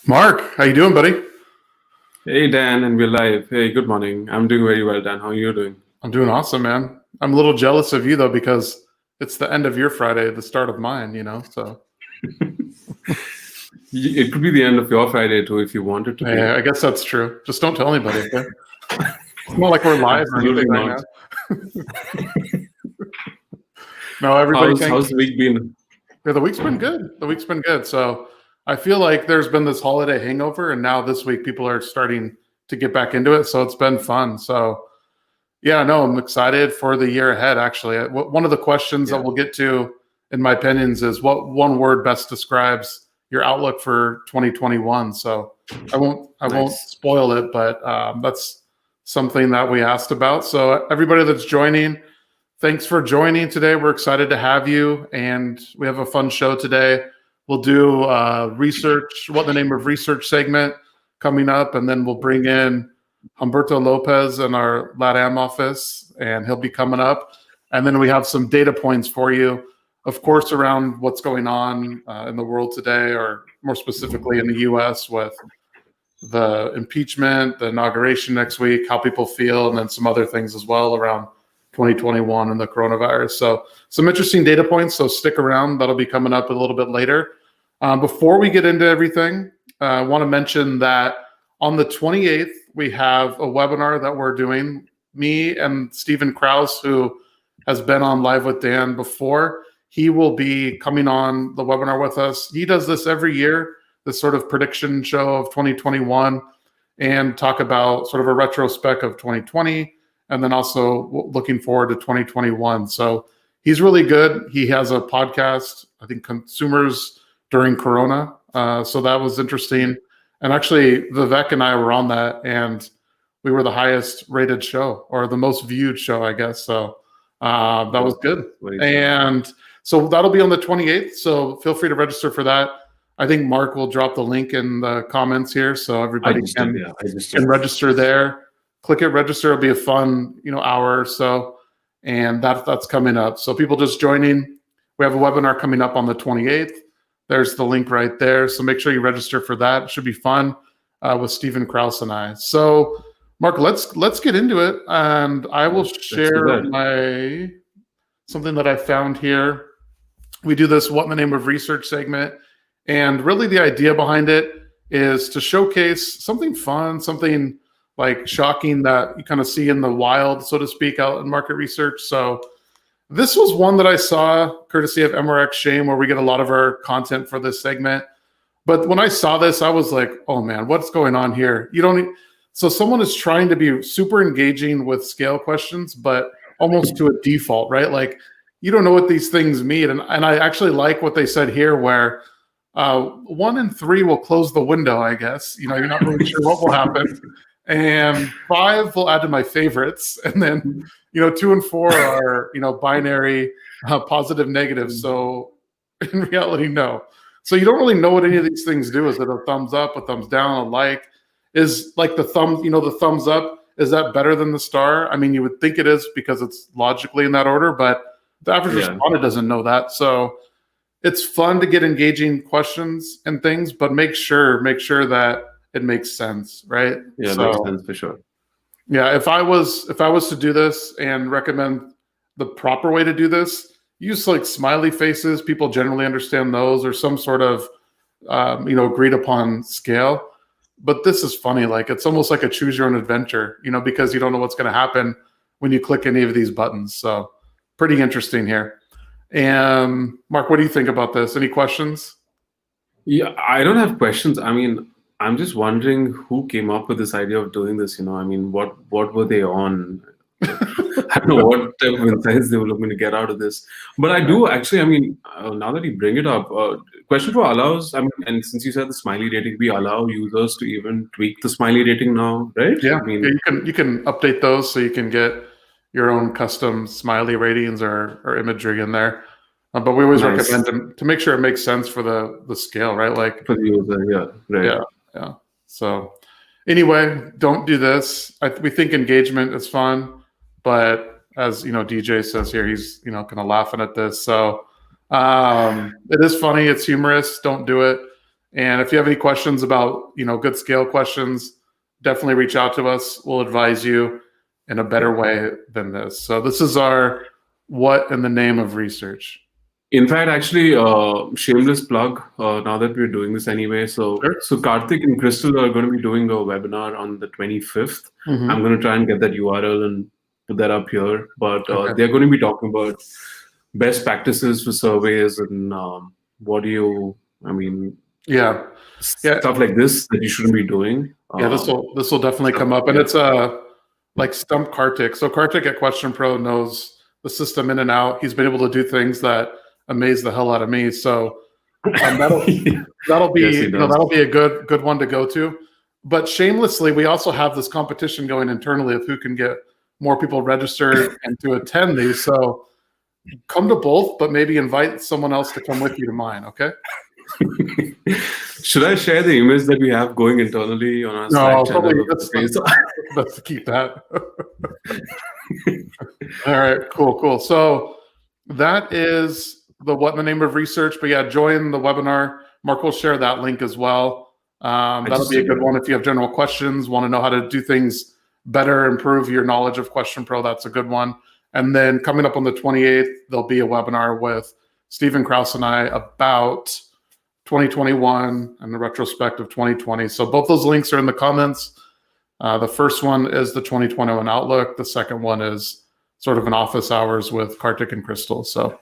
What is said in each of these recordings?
Mark, how you doing, buddy? Hey Dan, and we're live. Hey, good morning. I'm doing very well, Dan. How are you doing? I'm doing awesome, man. I'm a little jealous of you though because it's the end of your Friday, the start of mine. So It could be the end of your Friday too, if you want it to be. yeah, I guess that's true. Just don't tell anybody. Okay? It's not like we're live or Absolutely anything right not. now. No, everybody. How's the week been? Yeah, the week's been good. The week's been good. So I feel like there's been this holiday hangover, and now this week people are starting to get back into it. So it's been fun. So yeah, no, I'm excited for the year ahead. Actually, one of the questions that we'll get to, in my opinions, is what one word best describes your outlook for 2021. So I won't spoil it, but that's something that we asked about. So everybody that's joining, thanks for joining today. We're excited to have you, and we have a fun show today. We'll do research, what the name of research segment coming up, and then we'll bring in Humberto López in our LATAM office, and he'll be coming up. And then we have some data points for you, of course, around what's going on in the world today, or more specifically in the U.S. with the impeachment, the inauguration next week, how people feel, and then some other things as well around 2021 and the coronavirus. So some interesting data points. So stick around. That'll be coming up a little bit later. Before we get into everything, I want to mention that on the 28th, we have a webinar that we're doing. Me and Stephen Krause, who has been on Live with Dan before, he will be coming on the webinar with us. He does this every year, this sort of prediction show of 2021, and talk about sort of a retrospect of 2020, and then also looking forward to 2021. So he's really good. He has a podcast, I think, Consumers During Corona. So that was interesting. And actually, Vivek and I were on that, and we were the highest rated show, or the most viewed show, I guess. So that was good. And so that'll be on the 28th. So feel free to register for that. I think Mark will drop the link in the comments here, so everybody can register there. Click it, register. It'll be a fun, hour or so, and that's coming up. So people just joining, we have a webinar coming up on the 28th. There's the link right there. So make sure you register for that. It should be fun with Stephen Krause and I. So Mark, let's get into it, and I will share something that I found here. We do this "What in the Name of Research" segment, and really the idea behind it is to showcase something fun, something like shocking that you kind of see in the wild, so to speak, out in market research. So this was one that I saw courtesy of MRX Shame, where we get a lot of our content for this segment. But when I saw this, I was like, oh man, what's going on here? So someone is trying to be super engaging with scale questions, but almost to a default, right? Like, you don't know what these things mean. And I actually like what they said here, where 1 and 3 will close the window, I guess. You're not really sure what will happen. And 5 will add to my favorites. And then, 2 and 4 are, binary, positive, negative. So in reality, no. So you don't really know what any of these things do. Is it a thumbs up, a thumbs down, a like? Is like the the thumbs up, is that better than the star? I mean, you would think it is because it's logically in that order, but the average respondent doesn't know that. So it's fun to get engaging questions and things, but make sure that it makes sense, right? Yeah, so, makes sense for sure. Yeah, if I was to do this and recommend the proper way to do this, use like smiley faces. People generally understand those, or some sort of agreed upon scale. But this is funny. Like, it's almost like a choose your own adventure, because you don't know what's going to happen when you click any of these buttons. So pretty interesting here. And Mark, what do you think about this? Any questions? Yeah, I don't have questions. I mean, I'm just wondering who came up with this idea of doing this. I mean, what were they on? I don't know what type of insights they were looking to get out of this. But I do actually, I mean, now that you bring it up, QuestionPro allows, I mean, and since you said the smiley rating, we allow users to even tweak the smiley rating now, right? Yeah, you can update those so you can get your own custom smiley ratings or imagery in there. But we always recommend to make sure it makes sense for the scale, right? Like for the user, yeah, right. Yeah. So anyway, don't do this. We think engagement is fun, but as DJ says here, he's kind of laughing at this. So it is funny. It's humorous. Don't do it. And if you have any questions about, good scale questions, definitely reach out to us. We'll advise you in a better way than this. So this is our what in the name of research. In fact, actually, shameless plug. Now that we're doing this anyway, so Karthik and Crystal are going to be doing a webinar on the 25th. Mm-hmm. I'm going to try and get that URL and put that up here. But they're going to be talking about best practices for surveys and stuff like this that you shouldn't be doing. This will definitely come up, and it's like Stump Karthik. So Karthik at QuestionPro knows the system in and out. He's been able to do things that amaze the hell out of me. So that'll be that'll be a good one to go to. But shamelessly, we also have this competition going internally of who can get more people registered and to attend these. So come to both, but maybe invite someone else to come with you to mine. Okay. Should I share the image that we have going internally on our Slack channel? Let's keep that. All right, cool. So that is the what in the name of research. But yeah, join the webinar. Mark will share that link as well. That'll be a good one if you have general questions, want to know how to do things better, improve your knowledge of QuestionPro. That's a good one. And then coming up on the 28th, there'll be a webinar with Stephen Krause and I about 2021 and the retrospect of 2020. So both those links are in the comments. The first one is the 2021 Outlook. The second one is sort of an office hours with Karthik and Crystal. So,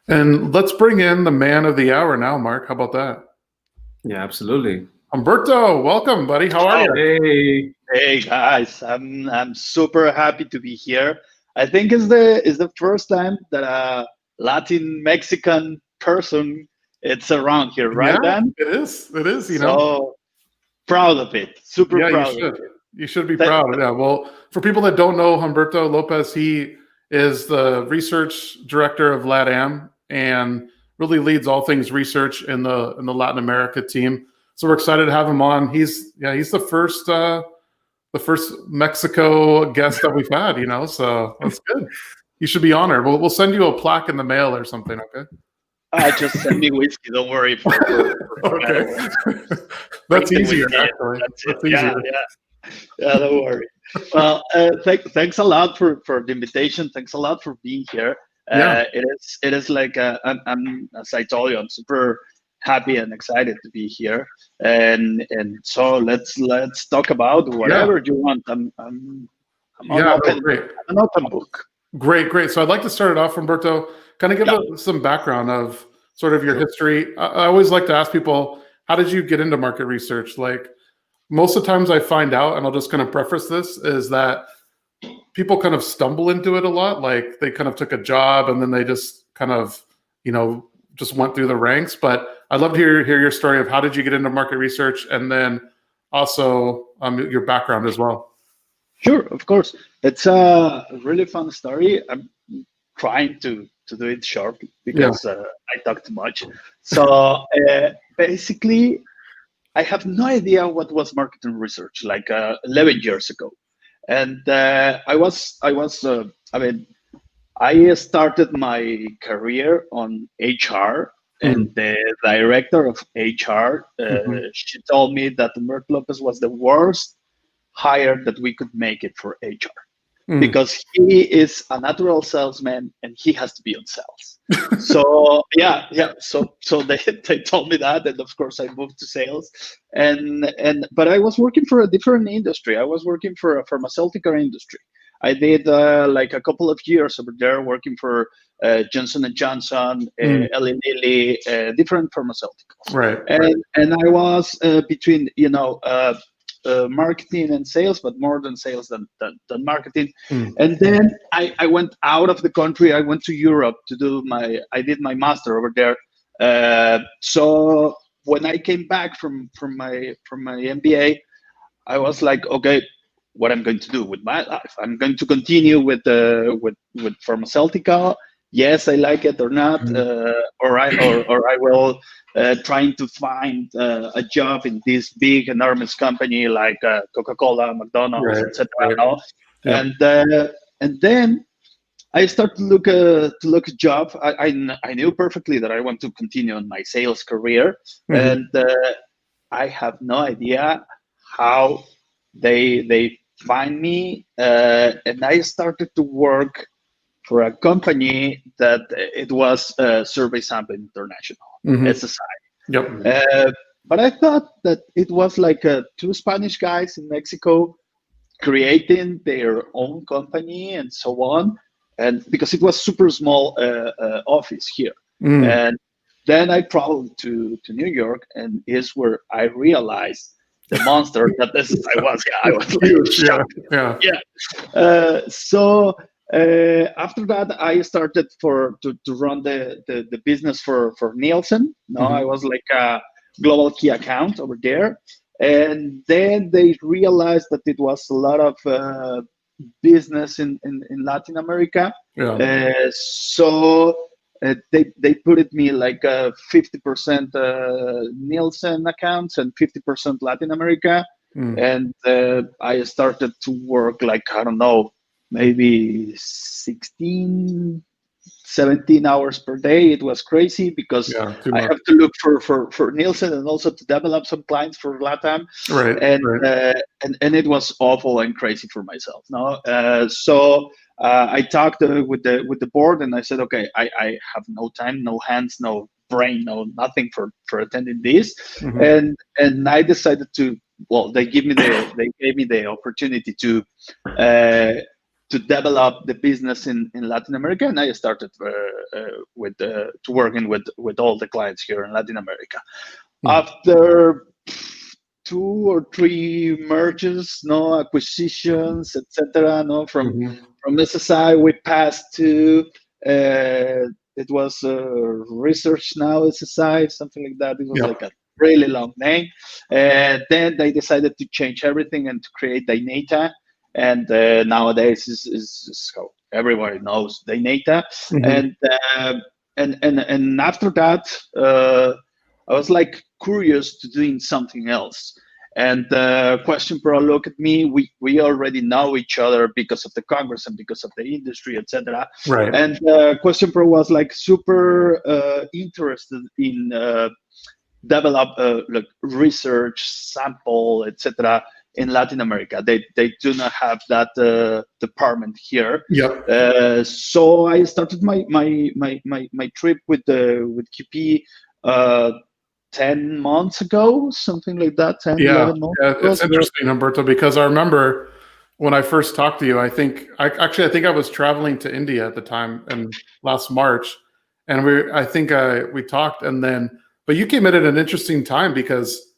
and let's bring in the man of the hour now, Mark. How about that? Yeah, absolutely. Humberto, welcome, buddy. How are you? Hey guys, I'm super happy to be here. I think it's the first time that a Latin Mexican person it's around here, right, Dan? It is. So proud of it. Super proud. You should be proud. Yeah. Well, for people that don't know Humberto López, he is the research director of LATAM and really leads all things research in the Latin America team. So we're excited to have him on. He's the first Mexico guest that we've had. So that's good. You should be honored. We'll send you a plaque in the mail or something. Okay. Just send me whiskey. Don't worry. Okay. That's easier, actually. That's easier. Yeah, don't worry. Well, thanks a lot for the invitation. Thanks a lot for being here. It is like I'm as I told you, I'm super happy and excited to be here. And so let's talk about whatever you want. I'm an open book. Great. So I'd like to start it off, Humberto. Kind of give us some background of sort of your history. I always like to ask people, how did you get into market research? Like most of the times I find out, and I'll just kind of preface this, is that people kind of stumble into it a lot. Like they kind of took a job and then they just kind of, just went through the ranks. But I'd love to hear your story of how did you get into market research, and then also your background as well. Sure, of course. It's a really fun story. I'm trying to do it short because I talk too much. So basically, I have no idea what was marketing research like 11 years ago, and I started my career on HR, and the director of HR she told me that Humberto López was the worst hire that we could make it for HR. Because he is a natural salesman and he has to be on sales. So So they told me that, and of course I moved to sales. But I was working for a different industry. I was working for a pharmaceutical industry. I did like a couple of years over there working for Johnson & Johnson, Eli Lilly, different pharmaceuticals. Right. And I was between marketing and sales, but more than sales than marketing. And then I went out of the country. I went to Europe to I did my master over there. So when I came back from my MBA, I was like, okay, what I'm going to do with my life? I'm going to continue with pharmaceutical. Yes, I like it or not, or I will trying to find a job in this big, enormous company like Coca-Cola, McDonald's, etc. Right. And then I started to look a job. I knew perfectly that I want to continue on my sales career, and I have no idea how they find me, and I started to work for a company that it was Survey Sample International, SSI. Yep. But I thought that it was like two Spanish guys in Mexico creating their own company and so on, and because it was super small office here. And then I traveled to New York, and is where I realized the monster that this I was. Yeah, I was like shocked. Yeah. So after that, I started to run the business for Nielsen. No, I was like a global key account over there. And then they realized that it was a lot of business in Latin America. So they put it me like 50% Nielsen accounts and 50% Latin America. And I started to work like, I don't know, maybe 16, 17 hours per day. It was crazy because I have to look for Nielsen and also to develop some clients for LATAM. And it was awful and crazy for myself. No, so I talked with the board, and I said, okay, I have no time, no hands, no brain, no nothing for attending this. And I decided to. Well, they gave me the opportunity to develop the business in Latin America, and I started to working with all the clients here in Latin America. After 2 or 3 mergers, no acquisitions, etc. No, from SSI we passed to it was Research Now SSI, something like that. It was like a really long name. Then they decided to change everything and to create Dynata. And nowadays is how everybody knows Dynata. And after that, I was like curious to doing something else. And QuestionPro look at me. We already know each other because of the Congress and because of the industry, etc. And QuestionPro was like super interested in develop like research, sample, etc. in Latin America. They do not have that department here. So I started my trip with QP 10 months ago, something like that. 10, 11 months ago. It's interesting, Humberto, because I remember when I first talked to you, I think I was traveling to India at the time in last March, and we talked, and then but you came in at an interesting time because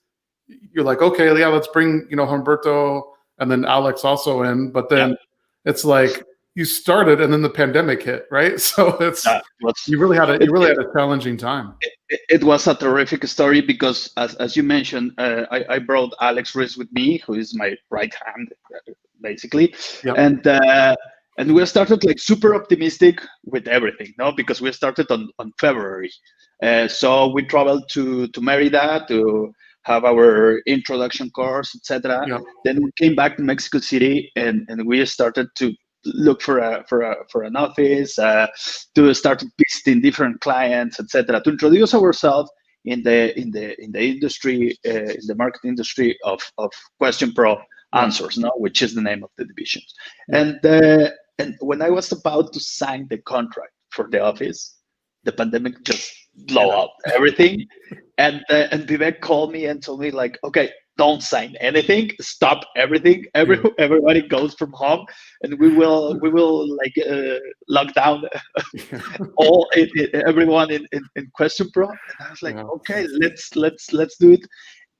you're like, okay, yeah, let's bring Humberto and then Alex also in, but then it's like you started and then the pandemic hit, right? So you really had a challenging time. It was a terrific story because as you mentioned, I brought Alex Riz with me, who is my right hand, basically, and we started like super optimistic with everything, no? Because we started on February, so we traveled to Merida to have our introduction course, etc. Then we came back to Mexico City, and we started to look for an office, to start visiting different clients, etc. To introduce ourselves in the industry, in the market industry of QuestionPro Answers, no, which is the name of the division. And when I was about to sign the contract for the office, the pandemic just blew up everything. And Vivek called me and told me like, okay, don't sign anything, stop everything. Everybody goes from home, and we will like lock down everyone in QuestionPro. And I was like, okay, let's do it.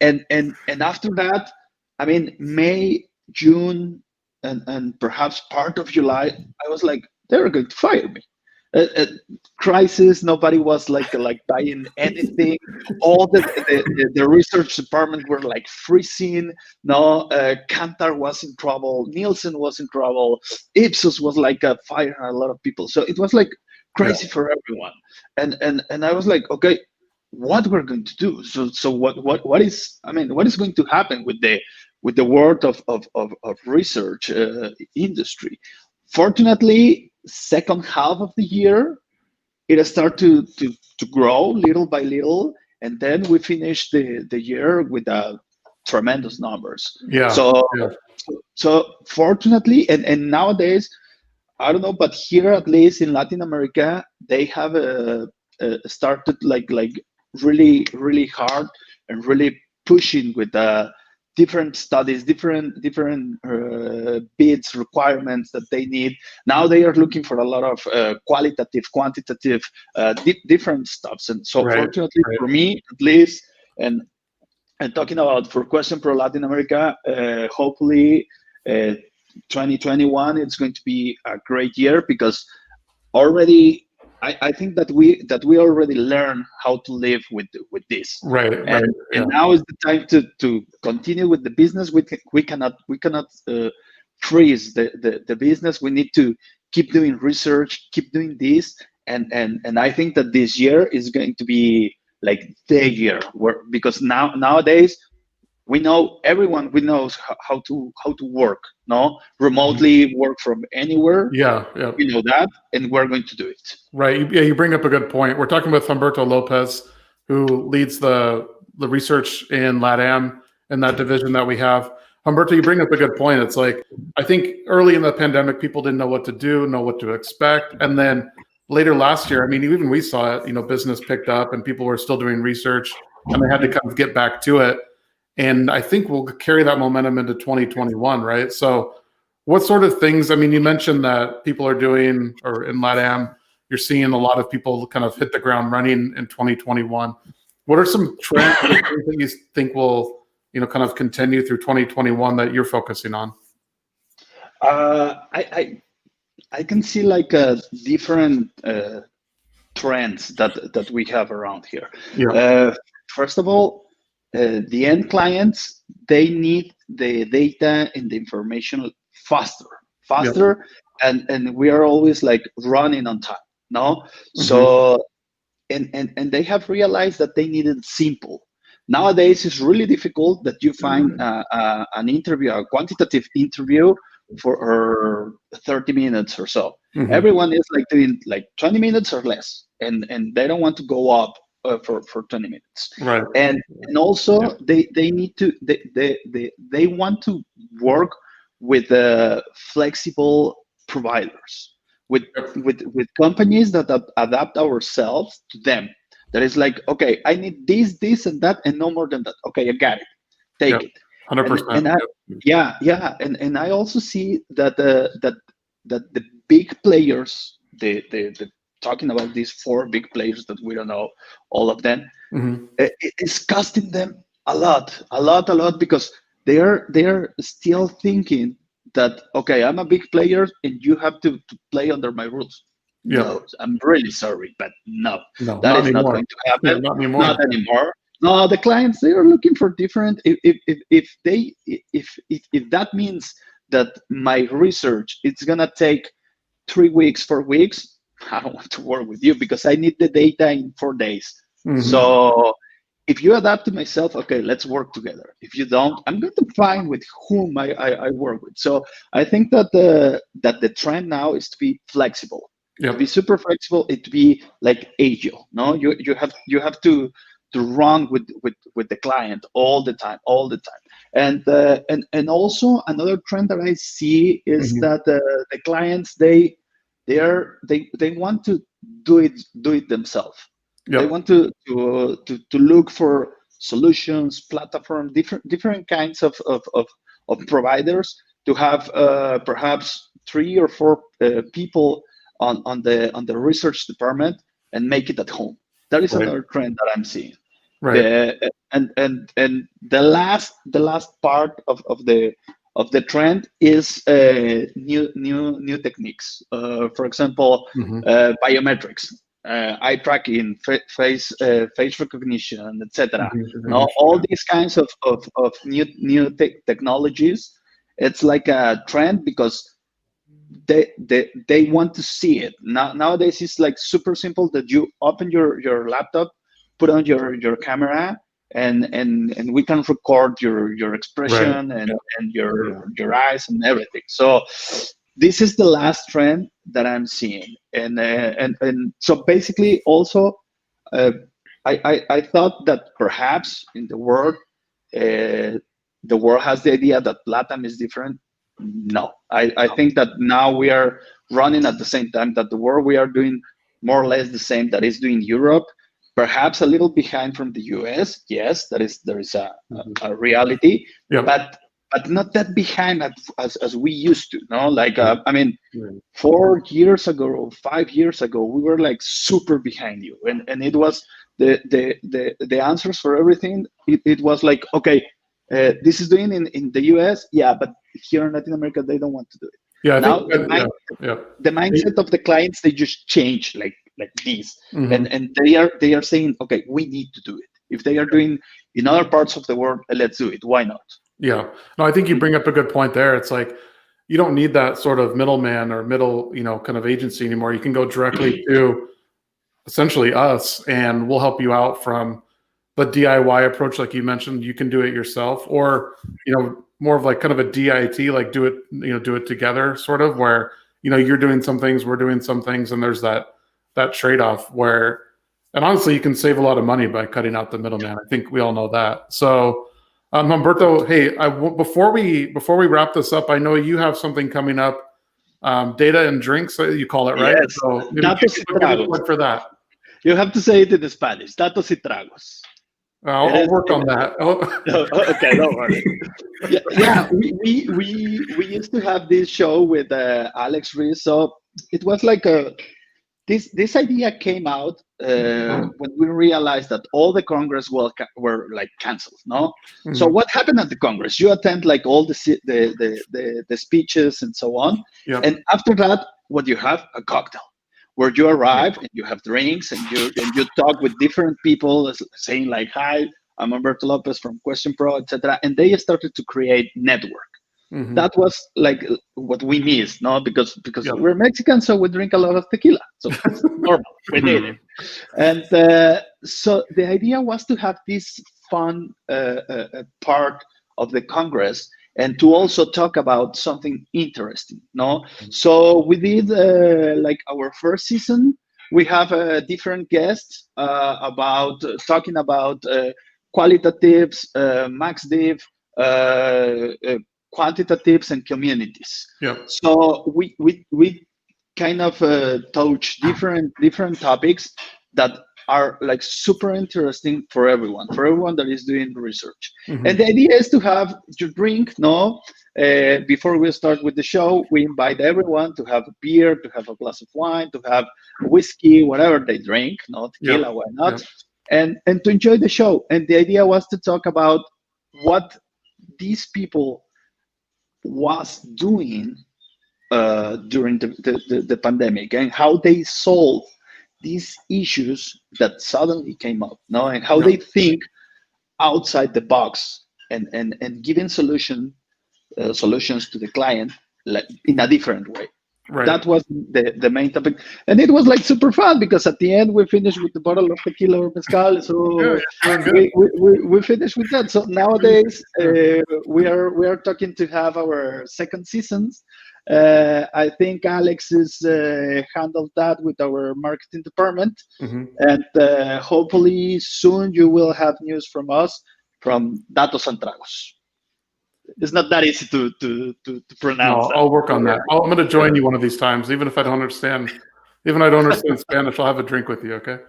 And after that, I mean, May, June, and perhaps part of July, I was like, they're going to fire me. Crisis, nobody was like buying anything. All the research department were like freezing. No, Kantar was in trouble, Nielsen was in trouble, Ipsos was like firing a lot of people. So it was like crazy for everyone. And I was like, okay, what we're going to do? So what is going to happen with the world of research industry? Fortunately, second half of the year, it started to grow little by little, and then we finished the year with tremendous numbers. Yeah. So Yeah. so fortunately, and nowadays, I don't know, but here at least in Latin America, they have started like really hard and really pushing with different studies, different bids, requirements that they need. Now they are looking for a lot of qualitative, quantitative, different stuffs. And so, Right. fortunately for me, at least, and talking about for QuestionPro Latin America, hopefully 2021 it's going to be a great year, because already I think that we already learn how to live with this, Right. and Right. Yeah. and now is the time to continue with the business. We cannot freeze the business. We need to keep doing research, keep doing this, and I think that this year is going to be like the year where, because nowadays we know everyone, we knows how to work, no, remotely work from anywhere. Yeah. Yeah. We know that, and we're going to do it. Right. Yeah, you bring up a good point. We're talking with Humberto López, who leads the research in LATAM in that division that we have. Humberto, you bring up a good point. It's like, I think early in the pandemic, people didn't know what to do, know what to expect. And then later last year, I mean, even we saw it, business picked up and people were still doing research and they had to kind of get back to it. And I think we'll carry that momentum into 2021, right? So what sort of things, I mean, you mentioned that people are doing, or in LATAM, you're seeing a lot of people kind of hit the ground running in 2021. What are some trends that you think will, kind of continue through 2021 that you're focusing on? I can see like different trends that we have around here. Yeah. First of all, the end clients, they need the data and the information faster, and we are always like running on time, no? So and they have realized that they need it simple. Nowadays it's really difficult that you find an interview, a quantitative interview for 30 minutes or so. Everyone is like doing like 20 minutes or less, and they don't want to go up for 20 minutes. Right. And also they need to they want to work with flexible providers, with companies that adapt ourselves to them. That is like, okay, I need this and that, and no more than that. Okay, I got it. Take it. 100%. And I also see that that the big players, the talking about these 4 big players that we don't know all of them, it's costing them a lot, because they are still thinking that, okay, I'm a big player and you have to play under my rules. No, I'm really sorry, but no, that is not going to happen. Not anymore. No, the clients, they are looking for different. If that means that my research, it's gonna take 3 weeks, 4 weeks, I don't want to work with you, because I need the data in 4 days. So if you adapt to myself, okay, let's work together. If you don't, I'm going to find with whom I work with. So I think that the trend now is to be flexible. To be super flexible, it to be like agile. No, you have to run with the client all the time. And also another trend that I see is that the clients, they want to do it themselves. They want to look for solutions, platform, different kinds of providers, to have perhaps 3 or 4 people on the research department, and make it at home. That is another trend that I'm seeing. Right. And the last part of the trend is new techniques. For example, biometrics, eye tracking, face recognition, etc. All these kinds of new technologies. It's like a trend, because they want to see it. Nowadays it's like super simple, that you open your laptop, put on your camera, and we can record your expression and your eyes and everything. So this is the last trend that I'm seeing, and so basically also, uh, I thought that perhaps in the world has the idea that LATAM is different. No, I think that now we are running at the same time that the world, we are doing more or less the same that is doing Europe, perhaps a little behind from the US. Yes, there is a reality, Yeah. but not that behind as we used to. No, like I mean, Right. 4 years ago or 5 years ago, we were like super behind you, and it was the answers for everything. It was like, okay, this is doing in the US, yeah, but here in Latin America they don't want to do it. Yeah, I Now think yeah. the mindset of the clients, they just change like this, Mhm. and they are saying, okay, we need to do it. If they are doing in other parts of the world, let's do it. Why not? Yeah. No, I think you bring up a good point there. It's like you don't need that sort of middleman or middle, kind of agency anymore. You can go directly to essentially us, and we'll help you out from the DIY approach, like you mentioned. You can do it yourself, or more of like kind of a DIT, like do it together, sort of, where you're doing some things, we're doing some things, and there's that trade-off where, and honestly, you can save a lot of money by cutting out the middleman. I think we all know that. So, Humberto, hey, before we wrap this up, I know you have something coming up, data and drinks, you call it, right? Yes, So maybe datos y give a tragos. plug for that. You have to say it in Spanish. Datos y tragos. I'll work on that. Okay, don't worry. Yeah, we used to have this show with Alex Reese. So it was like this idea came out when we realized that all the Congress were like canceled. No, so what happened at the Congress? You attend like all the speeches and so on, Yep. and after that, what you have, a cocktail, where you arrive and you have drinks and you talk with different people, saying like, "Hi, I'm Humberto López from QuestionPro, etc." And they started to create network. Mhm. That was like what we missed, no? Because Yep. we're Mexican, so we drink a lot of tequila, so it's normal. We did it, and so the idea was to have this fun part of the Congress, and to also talk about something interesting, no? So we did like our first season. We have different guests about talking about qualitatives, max div, quantitatives, and communities. Yep. So we kind of touch different topics that are like super interesting for everyone that is doing research. Mhm. And the idea is to have your drink, no? Before we start with the show, we invite everyone to have a beer, to have a glass of wine, to have whiskey, whatever they drink, no, tequila, Yep. why not? Yep. And to enjoy the show. And the idea was to talk about what these people was doing during the pandemic, and how they solve these issues that suddenly came up, no, and how Yep. they think outside the box, and giving solutions to the client, like, in a different way. Right. That was the main topic, and it was like super fun, because at the end we finished with the bottle of tequila or mezcal. So Yeah, you're doing good. we finished with that. So nowadays we are talking to have our second seasons. I think Alex is handled that with our marketing department, Mhm. and hopefully soon you will have news from us from Datos and Tragos. It's not that easy to pronounce No, that. I'll work on that. I'm going to join you one of these times, even if I don't understand. Even if I don't understand Spanish, I'll have a drink with you. Okay.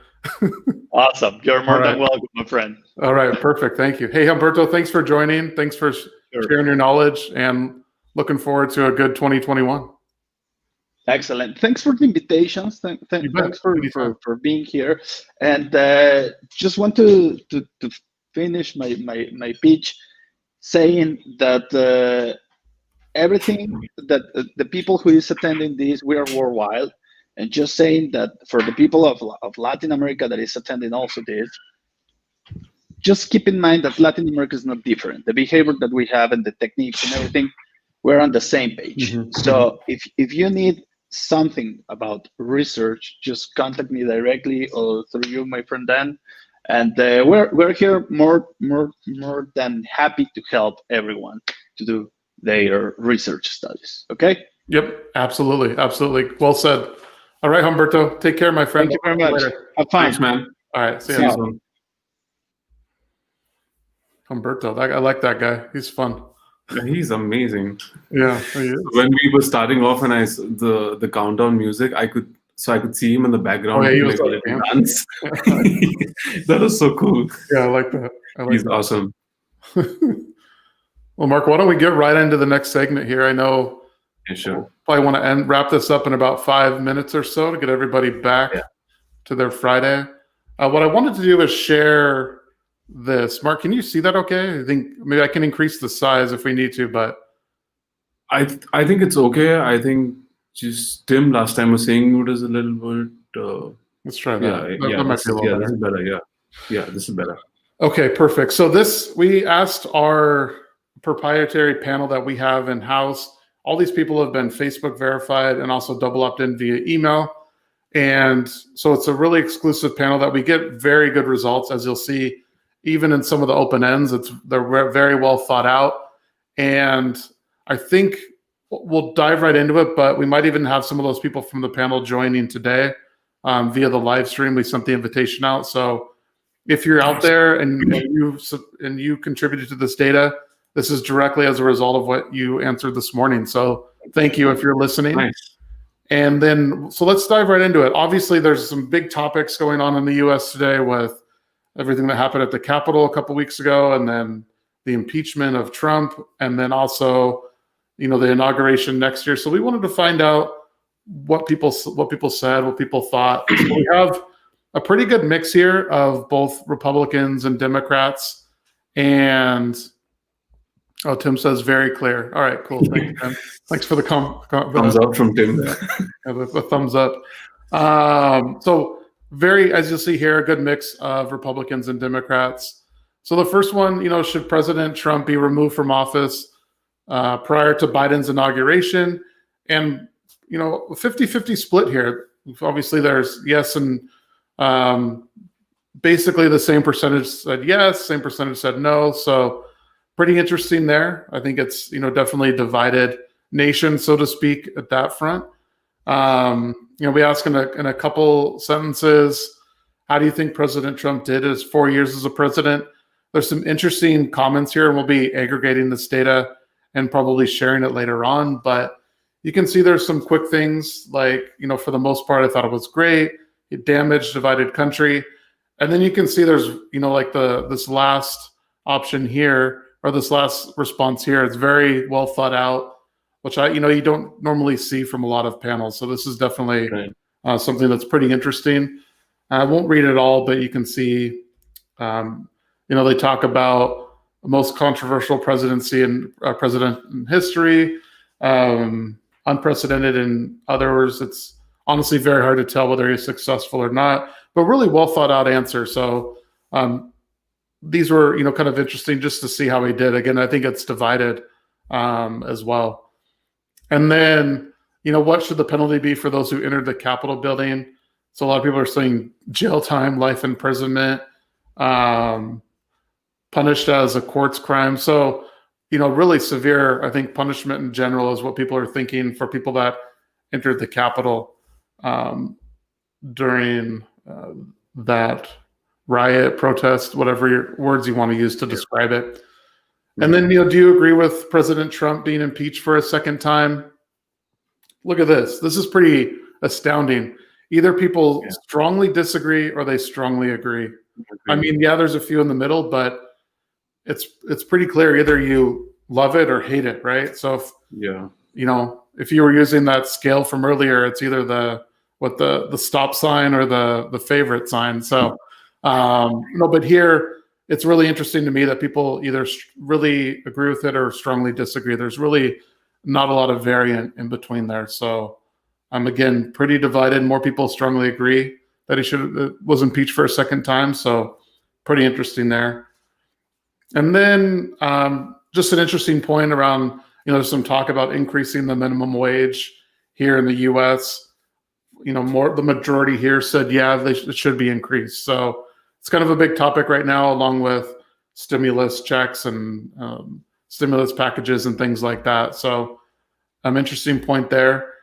Awesome. You're more All than right. welcome, my friend. All right. Perfect. Thank you. Hey, Humberto, thanks for joining. Thanks for sharing your knowledge, and looking forward to a good 2021. Excellent. Thanks for the invitations. You bet. Thanks for Anytime. being here. And just want to finish my pitch, saying that everything that the people who is attending this, we are worldwide, and just saying that for the people of Latin America that is attending also this, just keep in mind that Latin America is not different. The behavior that we have and the techniques and everything, we're on the same page. Mhm. So if you need something about research, just contact me directly, or through you, my friend Dan, and we're here more than happy to help everyone to do their research studies. Okay. Yep, absolutely, absolutely. Well said. All right, Humberto, take care, my friend. Thank you very much. Later. Have fun. Thanks, man. All right, see See you you. soon. Humberto, I like that guy. He's fun. He's amazing. Yeah, he is. When we were starting off, and the countdown music, I could see him in the background Oh, yeah, he doing was like a like little dancing. dance. That was so cool. Yeah, I like that. He's awesome. Well, Mark, why don't we get right into the next segment here? I know Yeah, sure. probably want to wrap this up in about 5 minutes or so to get everybody back to their Friday. What I wanted to do is share this. Mark, can you see that okay? I think maybe I can increase the size if we need to, but I think it's okay. I think just Tim last time was saying it was a little bit. let's try that. Yeah, That might be a little this better. is better. Yeah, this is better. Okay, perfect. So we asked our proprietary panel that we have in-house. All these people have been Facebook verified and also double opt-in via email. And so it's a really exclusive panel that we get very good results, as you'll see, even in some of the open ends. They're very well thought out. And I think we'll dive right into it, but we might even have some of those people from the panel joining today via the live stream. We sent the invitation out. So if you're out there and you contributed to this data, this is directly as a result of what you answered this morning. So thank you if you're listening. Nice. And then, so let's dive right into it. Obviously, there's some big topics going on in the U.S. today with everything that happened at the Capitol a couple weeks ago, and then the impeachment of Trump, and then also, the inauguration next year. So we wanted to find out what people said, what people thought. So we have a pretty good mix here of both Republicans and Democrats. And Tim says very clear. All right, cool. Thanks, Tim. Thanks for the thumbs up from Tim. the thumbs up. So as you'll see here, a good mix of Republicans and Democrats. So the first one, should President Trump be removed from office prior to Biden's inauguration? And, 50-50 split here. Obviously, there's yes and basically the same percentage said yes, same percentage said no. So pretty interesting there. I think it's, definitely divided nation, so to speak, at that front. We ask in a couple sentences, how do you think President Trump did his 4 years as a president? There's some interesting comments here, and we'll be aggregating this data and probably sharing it later on. But you can see there's some quick things like, for the most part, I thought it was great. It damaged, divided country. And then you can see there's, like this last option here, or this last response here. It's very well thought out, which you don't normally see from a lot of panels. So this is definitely something that's pretty interesting. I won't read it all, but you can see, they talk about the most controversial presidency and president in history, unprecedented in other words. It's honestly very hard to tell whether he's successful or not, but really well thought out answer. So these were, kind of interesting just to see how he did. Again, I think it's divided as well. And then, what should the penalty be for those who entered the Capitol building? So a lot of people are saying jail time, life imprisonment, punished as a courts crime. So, really severe, I think, punishment in general is what people are thinking for people that entered the Capitol during that riot, protest, whatever words you want to use to describe it. And then, do you agree with President Trump being impeached for a second time? Look at this. This is pretty astounding. Either people strongly disagree or they strongly agree. I mean, there's a few in the middle, but it's pretty clear. Either you love it or hate it, right? So if you were using that scale from earlier, it's either the stop sign or the favorite sign. So but here it's really interesting to me that people either really agree with it or strongly disagree. There's really not a lot of variant in between there. So I'm again pretty divided. More people strongly agree that he was impeached for a second time. So pretty interesting there. And then just an interesting point around, there's some talk about increasing the minimum wage here in the U.S. The majority here said, it should be increased. So it's kind of a big topic right now, along with stimulus checks and stimulus packages and things like that. So Interesting point there.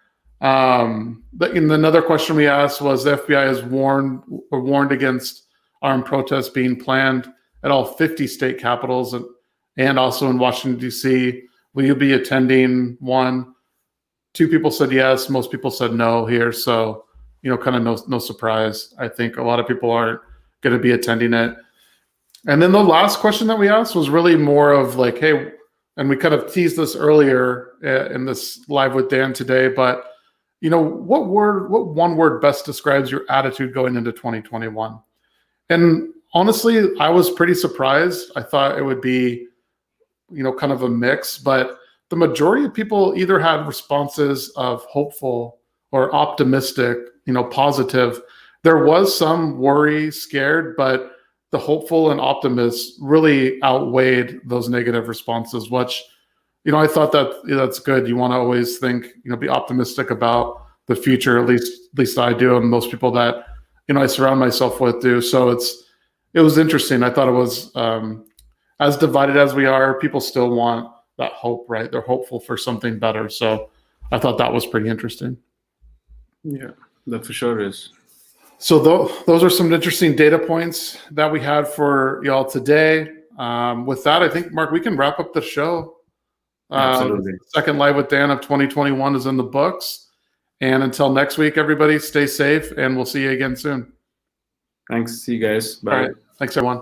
Another question we asked was the FBI has warned against armed protests being planned at all 50 state capitals and also in Washington, D.C. Will you be attending one? 2 people said yes. Most people said no here. So, kind of no surprise. I think a lot of people aren't going to be attending it. And then the last question that we asked was really more of like, hey, and we kind of teased this earlier in this live with Dan today, but what one word best describes your attitude going into 2021? And honestly, I was pretty surprised. I thought it would be, kind of a mix, but the majority of people either had responses of hopeful or optimistic, positive. There was some worry, scared, but the hopeful and optimist really outweighed those negative responses, which, I thought that's good. You want to always think, be optimistic about the future. At least I do, and most people that I surround myself with do. So it was interesting. I thought it was as divided as we are. People still want that hope, right? They're hopeful for something better. So I thought that was pretty interesting. Yeah, that for sure is. So those are some interesting data points that we had for y'all today. With that, I think, Mark, we can wrap up the show. Absolutely. Second Live with Dan of 2021 is in the books. And until next week, everybody, stay safe, and we'll see you again soon. Thanks. See you guys. Bye. All right. Thanks, everyone.